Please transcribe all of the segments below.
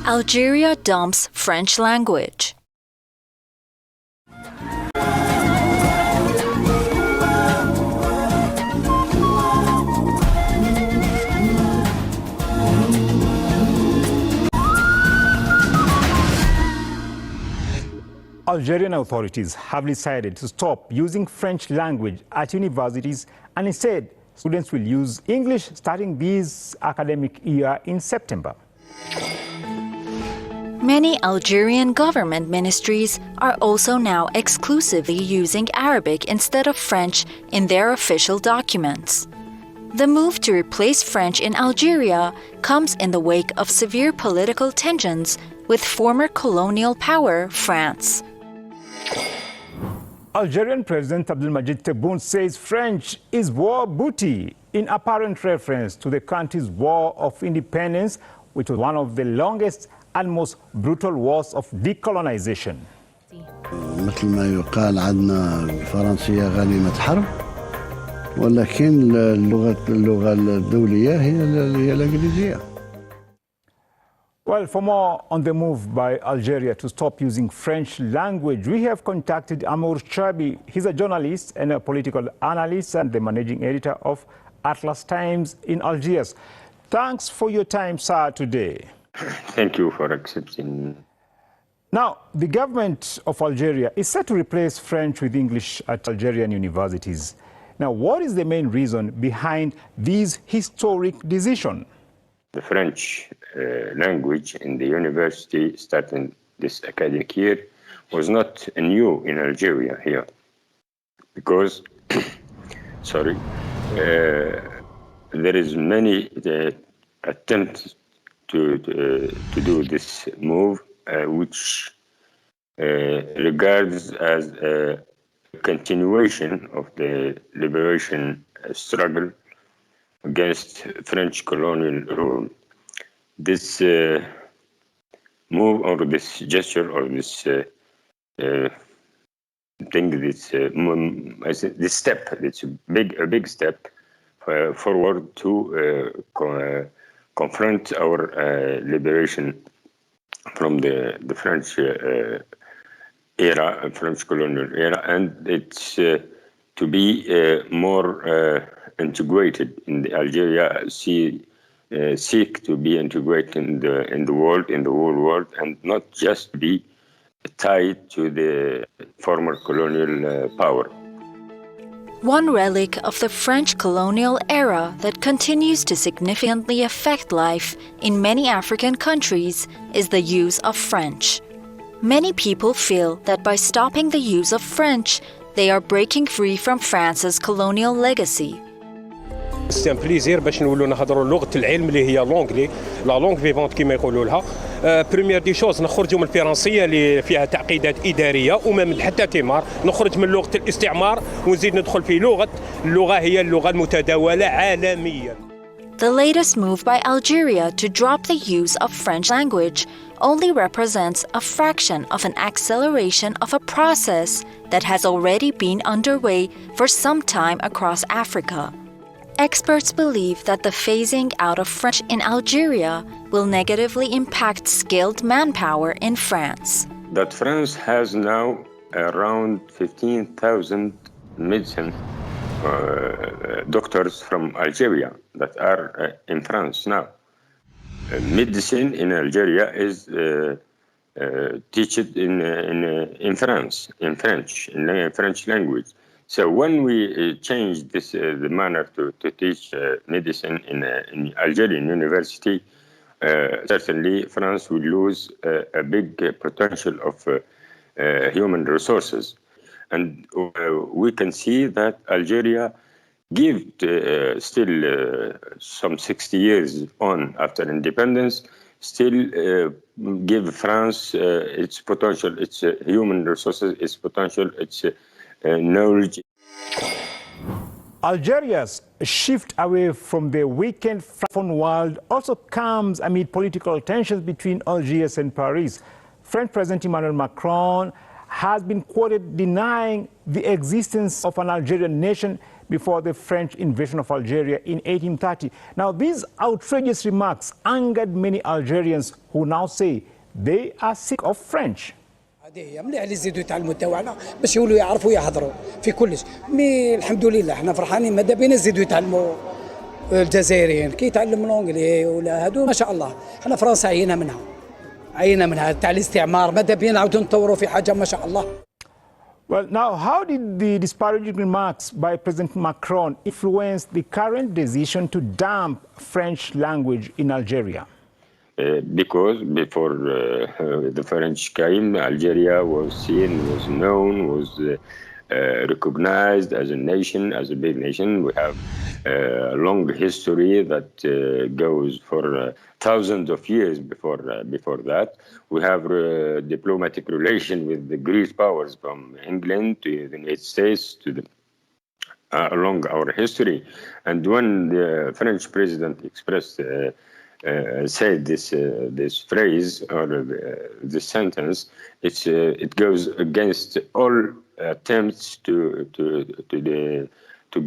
Algeria dumps French language. Algerian authorities have decided to stop using French language at universities, and instead students will use English starting this academic year in September. Many Algerian government ministries are also now exclusively using Arabic instead of French in their official documents. The move to replace French in Algeria comes in the wake of severe political tensions with former colonial power France. Algerian President Abdelmadjid Tebboune says French is war booty, in apparent reference to the country's war of independence, which was one of the longest and most brutal wars of decolonization. مثل ما يقال عندنا الفرنسية غنيمة حرب، ولكن اللغة الدولية هي الإنكليزية. Well, for more on the move by Algeria to stop using French language, we have contacted Shaabi. He's a journalist and a political analyst and the managing editor of Atlas Times in Algiers. Thanks for your time, sir, today. Thank you for accepting. Now, the government of Algeria is set to replace French with English at Algerian universities. Now, what is the main reason behind this historic decision? The French language in the university starting this academic year was not new in Algeria here, because there is many attempts to do this move, which regards as a continuation of the liberation struggle against French colonial rule. This move or this gesture or this thing, this step, it's a big step forward to confront our liberation from the French era, French colonial era, and it's to be more integrated in the Algeria. Seek to be integrated in the whole world, and not just be tied to the former colonial power. One relic of the French colonial era that continues to significantly affect life in many African countries is the use of French. Many people feel that by stopping the use of French, they are breaking free from France's colonial legacy. سي ان بليزير باش نولوا نهضروا لغه العلم اللي هي لونغلي لا لونغ فيفونت كما يقولوا لها. بريمير دي شوز نخرجوا من الفرنسيه اللي فيها تعقيدات اداريه وما حتى تمار، نخرج من لغه الاستعمار ونزيد ندخل في اللغه هي اللغه المتداوله عالميا. The latest move by Algeria to drop the use of French language only represents a fraction of an acceleration of a process that has already been underway for some time across Africa. Experts believe that the phasing out of French in Algeria will negatively impact skilled manpower in France. That France has now around 15,000 medicine doctors from Algeria that are in France now. Medicine in Algeria is taught in France, in French language. So when we change this, the manner to teach medicine in Algerian university, certainly France will lose a big potential of human resources. And we can see that Algeria give still some 60 years on after independence, still give France its potential, its human resources, its potential, its knowledge. Algeria's shift away from the weakened Francophone world also comes amid political tensions between Algiers and Paris. French President Emmanuel Macron has been quoted denying the existence of an Algerian nation before the French invasion of Algeria in 1830. Now, these outrageous remarks angered many Algerians who now say they are sick of French. هذه مليح اللي يزيدوا يتعلموا تاعنا باش يولوا يعرفوا يهضروا في كلش. مي الحمد لله احنا فرحانين ماذا بينا يزيدوا يتعلموا الجزائريين كي يتعلموا الانجلي ولا هذو ما شاء الله. احنا فرنسا عينا منها تاع الاستعمار ماذا بينا نعاودوا نطوروا في حاجه ما شاء الله. Well, now, how did the disparaging remarks by President Macron influence the current decision to damp French language in Algeria? Because before the French came, Algeria was seen, was known, was recognized as a nation, as a big nation. We have a long history that goes for thousands of years before that. We have diplomatic relation with the Greek powers from England to the United States to the along our history. And when the French president expressed said this phrase or this sentence, it goes against all attempts to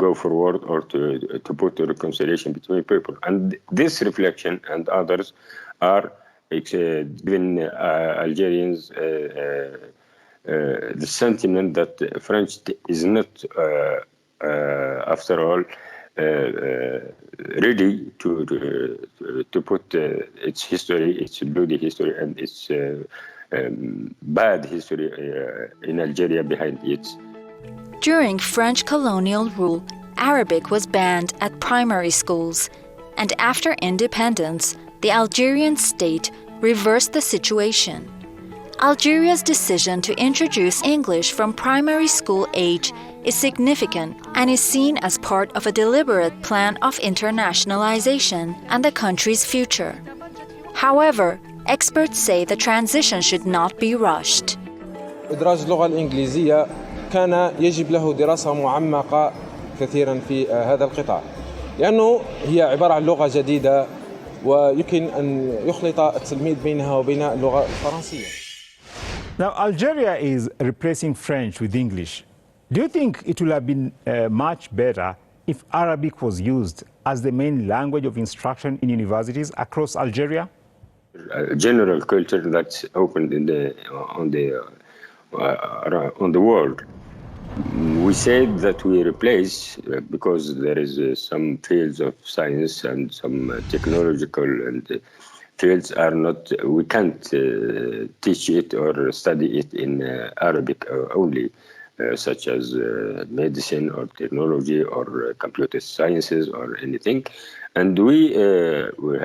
go forward or to put a reconciliation between people. And this reflection and others are giving Algerians the sentiment that French is not, after all, ready to put its history, its bloody history, and its bad history in Algeria behind it. During French colonial rule, Arabic was banned at primary schools, and after independence, the Algerian state reversed the situation. Algeria's decision to introduce English from primary school age is significant and is seen as part of a deliberate plan of internationalization and the country's future. However, experts say the transition should not be rushed. إدراج اللغة الإنكليزية كان يجب له دراسة معمقة كثيرا في هذا القطاع لأنه هي عبارة عن لغة جديدة ويمكن أن يخلط التلميذ بينها وبين اللغة الفرنسية. Now, Algeria is replacing French with English. Do you think it would have been much better if Arabic was used as the main language of instruction in universities across Algeria? A general culture that's opened on the world. We said that we replace because there is some fields of science and some technological and fields are not. We can't teach it or study it in Arabic only, such as medicine or technology or computer sciences or anything. And we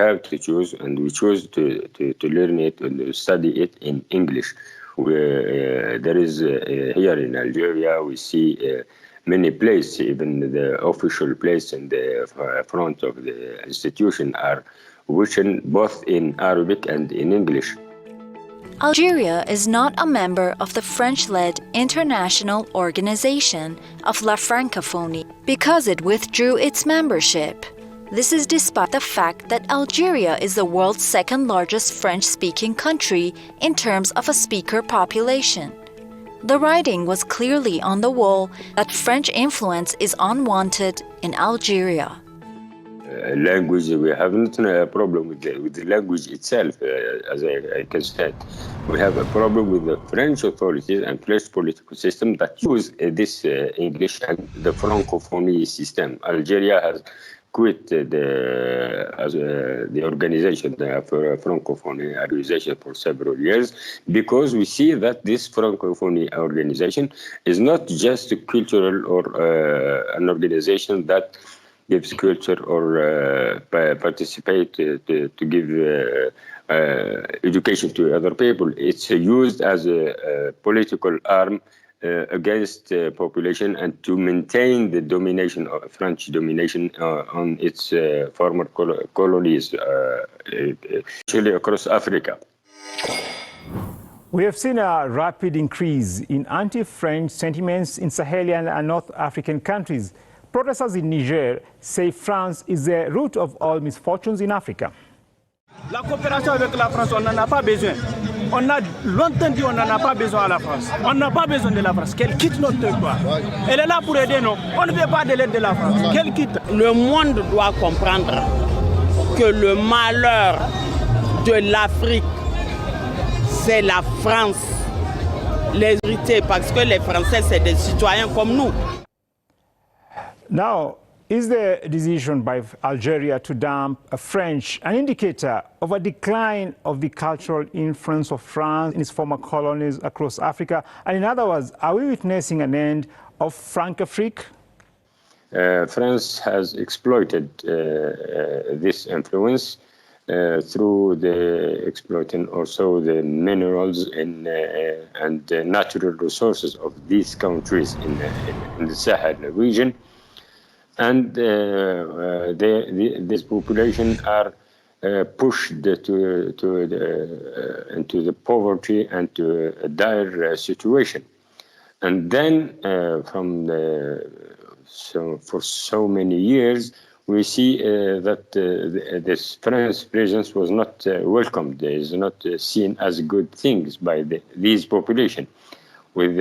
have to choose, and we chose to learn it and study it in English. There is here in Algeria, we see many places, even the official place in the front of the institution are written both in Arabic and in English. Algeria is not a member of the French-led International Organization of La Francophonie because it withdrew its membership. This is despite the fact that Algeria is the world's second-largest French-speaking country in terms of a speaker population. The writing was clearly on the wall that French influence is unwanted in Algeria. Language, we have not a problem with the language itself, as I can say. We have a problem with the French authorities and French political system that use this English and the Francophonie system. Algeria has quit the organization, the Francophonie organization, for several years because we see that this Francophonie organization is not just a cultural or an organization that gives culture or participate to give education to other people. It's used as a political arm against population and to maintain the domination of French domination on its former colonies, especially across Africa. We have seen a rapid increase in anti-French sentiments in Sahelian and North African countries. Protesters in Niger say France is the root of all misfortunes in Africa. La coopération avec la France, on n'en a pas besoin. On a longtemps dit on n'en a pas besoin à la France. On n'a pas besoin de la France. Qu'elle quitte notre territoire. Elle est là pour aider nous. On ne veut pas de l'aide de la France. Qu'elle quitte. Le monde doit comprendre que le malheur de l'Afrique, c'est la France. Les vérités, parce que les Français, c'est des citoyens comme nous. Now, is the decision by Algeria to dump French an indicator of a decline of the cultural influence of France in its former colonies across Africa? And in other words, are we witnessing an end of Francafrique? France has exploited this influence through the exploiting also the minerals and natural resources of these countries in the Sahel region. And this population are pushed into the poverty and to a dire situation. And then for so many years, we see that this French presence was not welcomed. It is not seen as good things by these population. With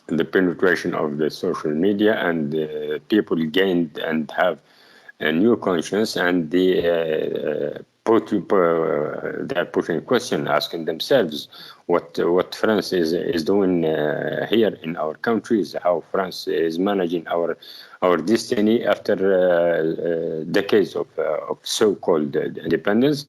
the penetration of the social media, and people gained and have a new conscience, and they're putting question, asking themselves what France is doing here in our countries, how France is managing our destiny after decades of so-called independence.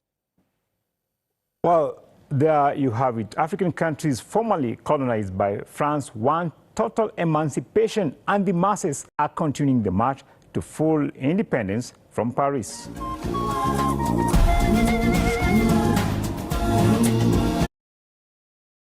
Well, there you have it. African countries formerly colonized by France want total emancipation, and the masses are continuing the march to full independence from Paris.